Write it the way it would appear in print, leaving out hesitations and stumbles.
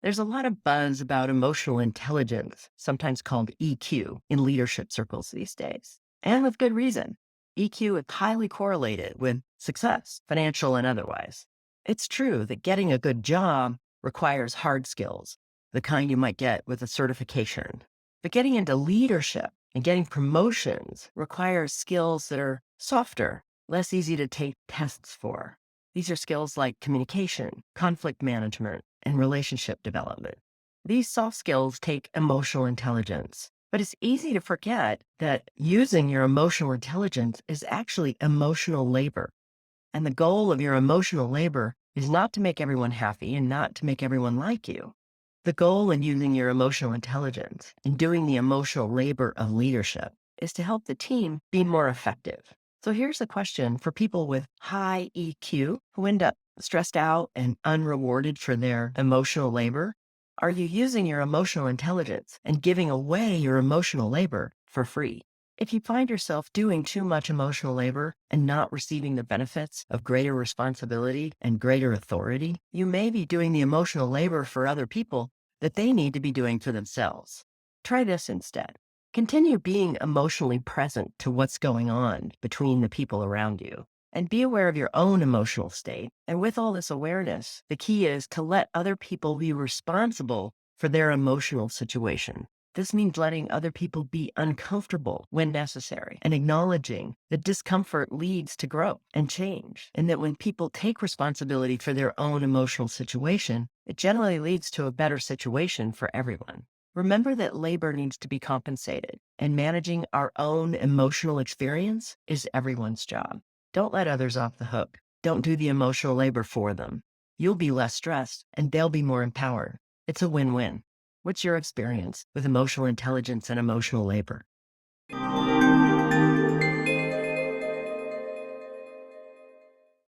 There's a lot of buzz about emotional intelligence, sometimes called EQ, in leadership circles these days. And with good reason. EQ is highly correlated with success, financial and otherwise. It's true that getting a good job requires hard skills, the kind you might get with a certification. But getting into leadership and getting promotions requires skills that are softer, less easy to take tests for. These are skills like communication, conflict management, and relationship development. These soft skills take emotional intelligence, but it's easy to forget that using your emotional intelligence is actually emotional labor. And the goal of your emotional labor is not to make everyone happy and not to make everyone like you. The goal in using your emotional intelligence and doing the emotional labor of leadership is to help the team be more effective. So here's a question for people with high EQ who end up stressed out and unrewarded for their emotional labor. Are you using your emotional intelligence and giving away your emotional labor for free? If you find yourself doing too much emotional labor and not receiving the benefits of greater responsibility and greater authority, you may be doing the emotional labor for other people that they need to be doing for themselves. Try this instead. Continue being emotionally present to what's going on between the people around you. And be aware of your own emotional state. And with all this awareness, the key is to let other people be responsible for their emotional situation. This means letting other people be uncomfortable when necessary and acknowledging that discomfort leads to growth and change. And that when people take responsibility for their own emotional situation, it generally leads to a better situation for everyone. Remember that labor needs to be compensated, and managing our own emotional experience is everyone's job. Don't let others off the hook. Don't do the emotional labor for them. You'll be less stressed and they'll be more empowered. It's a win-win. What's your experience with emotional intelligence and emotional labor?